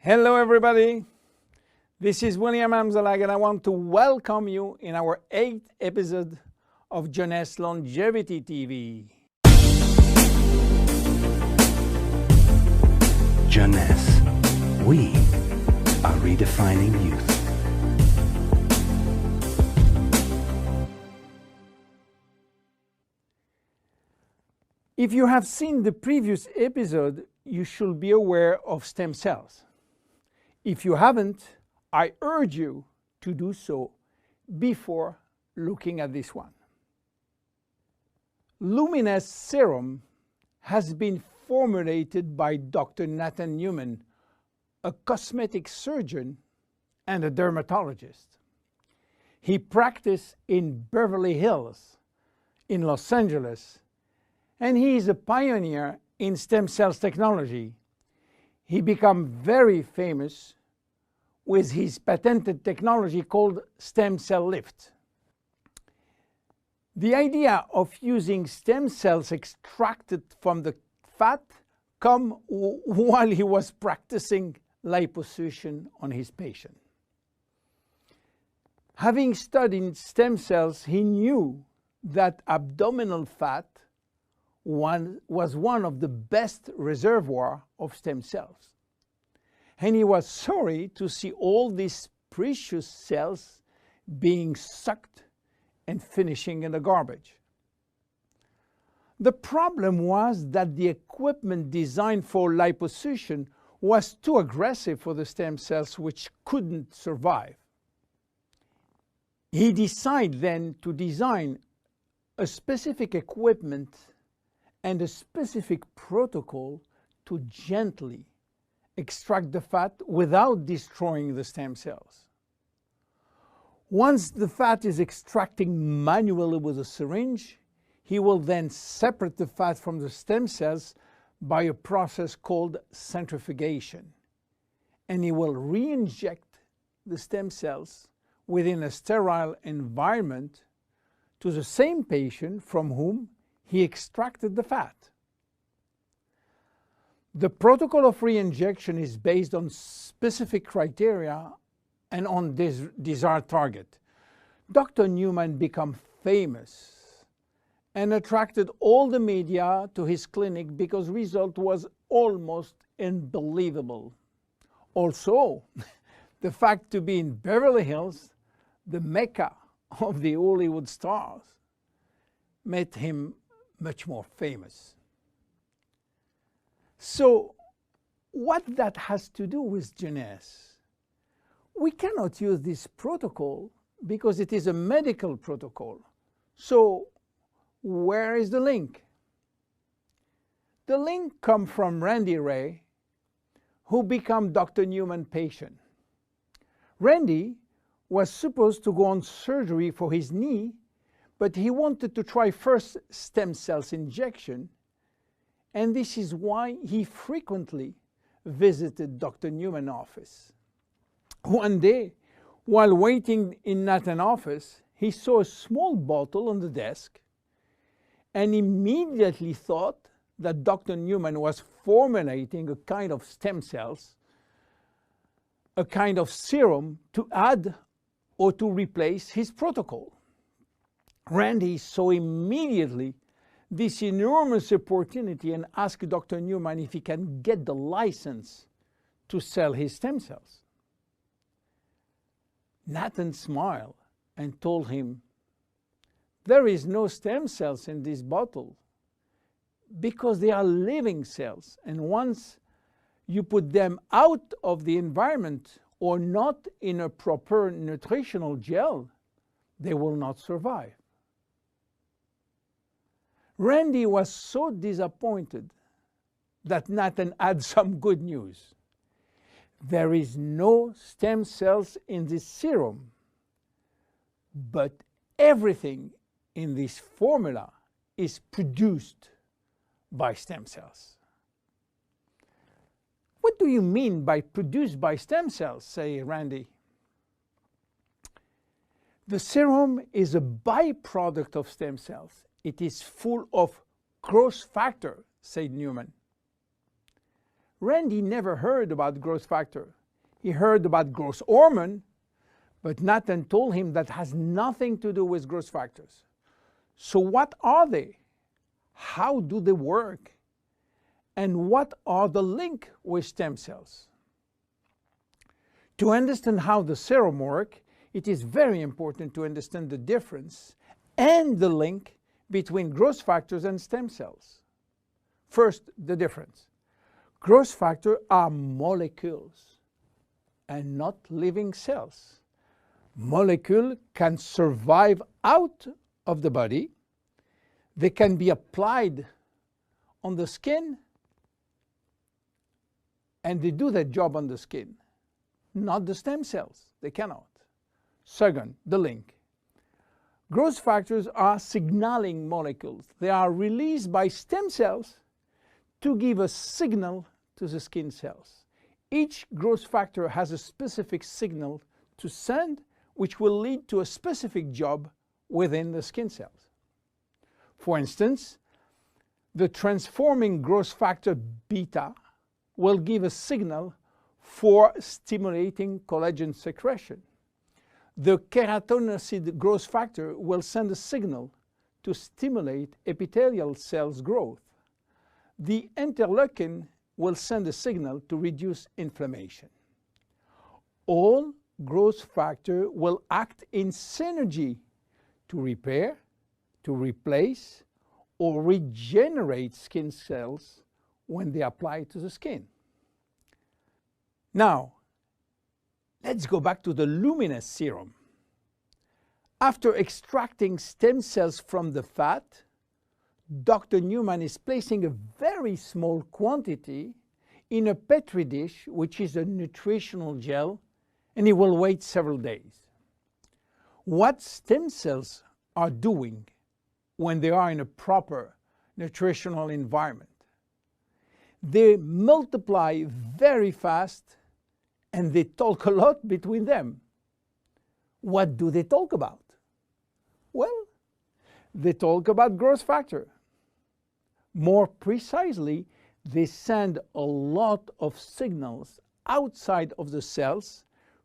Hello everybody, this is William Amzalag and I want to welcome you in our 8th episode of Jeunesse Longevity TV. Jeunesse, we are redefining youth. If you have seen the previous episode, you should be aware of stem cells. If you haven't, I urge you to do so before looking at this one. Luminesce Serum has been formulated by Dr. Nathan Newman, a cosmetic surgeon and a dermatologist. He practiced in Beverly Hills, in Los Angeles, and he is a pioneer in stem cells technology. He became very famous with his patented technology called stem cell lift. The idea of using stem cells extracted from the fat came while he was practicing liposuction on his patient. Having studied stem cells, he knew that abdominal fat was one of the best reservoirs of stem cells. And he was sorry to see all these precious cells being sucked and finishing in the garbage. The problem was that the equipment designed for liposuction was too aggressive for the stem cells, which couldn't survive. He decided then to design a specific equipment and a specific protocol to gently extract the fat without destroying the stem cells. Once the fat is extracted manually with a syringe, he will then separate the fat from the stem cells by a process called centrifugation. And he will re-inject the stem cells within a sterile environment to the same patient from whom he extracted the fat. The protocol of re-injection is based on specific criteria and on this desired target. Dr. Newman became famous and attracted all the media to his clinic because result was almost unbelievable. Also, the fact to be in Beverly Hills, the mecca of the Hollywood stars, made him much more famous. So, what that has to do with Jeunesse? We cannot use this protocol because it is a medical protocol. So, where is the link? The link comes from Randy Ray, who became Dr. Newman's patient. Randy was supposed to go on surgery for his knee, but he wanted to try first stem cells injection, and this is why he frequently visited Dr. Newman's office. One day, while waiting in Nathan's office, he saw a small bottle on the desk and immediately thought that Dr. Newman was formulating a kind of stem cells, a kind of serum to add or to replace his protocol. Randy saw immediately this enormous opportunity and asked Dr. Newman if he can get the license to sell his stem cells. Nathan smiled and told him, "There is no stem cells in this bottle because they are living cells, and once you put them out of the environment or not in a proper nutritional gel, they will not survive." Randy was so disappointed that Nathan had some good news. There is no stem cells in this serum, but everything in this formula is produced by stem cells. What do you mean by produced by stem cells, say Randy? The serum is a byproduct of stem cells. It is full of growth factor, said Newman. Randy never heard about growth factor. He heard about growth hormone, but Nathan told him that has nothing to do with growth factors. So what are they? How do they work? And what are the link with stem cells? To understand how the serum works, it is very important to understand the difference and the link between growth factors and stem cells. First, the difference. Growth factors are molecules and not living cells. Molecules can survive out of the body. They can be applied on the skin, and they do that job on the skin. Not the stem cells. They cannot. Second, the link. Growth factors are signaling molecules. They are released by stem cells to give a signal to the skin cells. Each growth factor has a specific signal to send, which will lead to a specific job within the skin cells. For instance, the transforming growth factor beta will give a signal for stimulating collagen secretion. The keratinocyte growth factor will send a signal to stimulate epithelial cells growth. The interleukin will send a signal to reduce inflammation. All growth factors will act in synergy to repair, to replace, or regenerate skin cells when they apply to the skin. Now, let's go back to the Luminesce Serum. After extracting stem cells from the fat, Dr. Newman is placing a very small quantity in a Petri dish, which is a nutritional gel, and he will wait several days. What stem cells are doing when they are in a proper nutritional environment? They multiply very fast and they talk a lot between them. What do they talk about? Well, they talk about growth factor. More precisely, they send a lot of signals outside of the cells,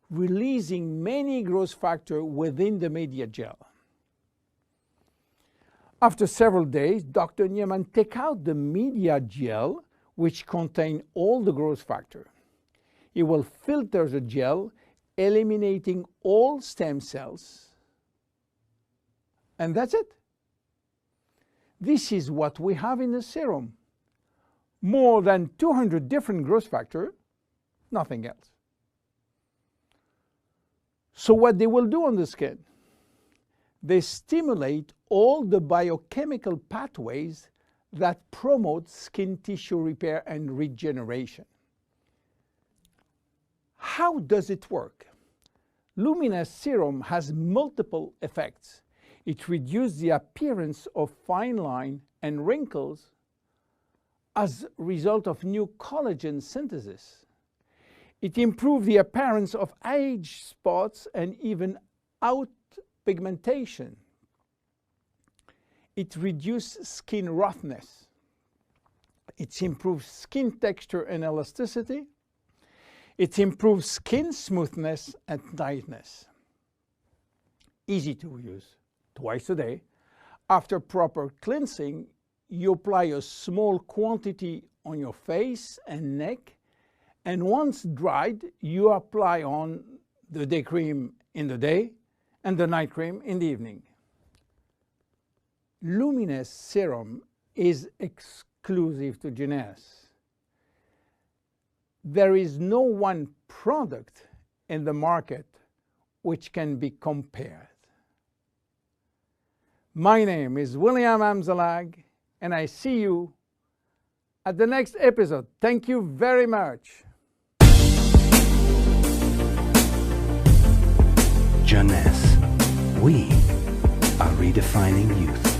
releasing many growth factors within the media gel. After several days, Dr. Newman takes out the media gel, which contains all the growth factor. He will filter the gel, eliminating all stem cells. And that's it. This is what we have in the serum. More than 200 different growth factors, nothing else. So what they will do on the skin? They stimulate all the biochemical pathways that promote skin tissue repair and regeneration. How does it work? Luminesce Serum has multiple effects. It reduces the appearance of fine lines and wrinkles as a result of new collagen synthesis. It improves the appearance of age spots and even out pigmentation. It reduces skin roughness. It improves skin texture and elasticity. It improves skin smoothness and tightness. Easy to use. Twice a day. After proper cleansing, you apply a small quantity on your face and neck, and once dried, you apply on the day cream in the day and the night cream in the evening. Luminesce Serum is exclusive to Jeunesse. There is no one product in the market which can be compared. My name is William Amzalag, and I see you at the next episode. Thank you very much. Jeunesse, we are redefining youth.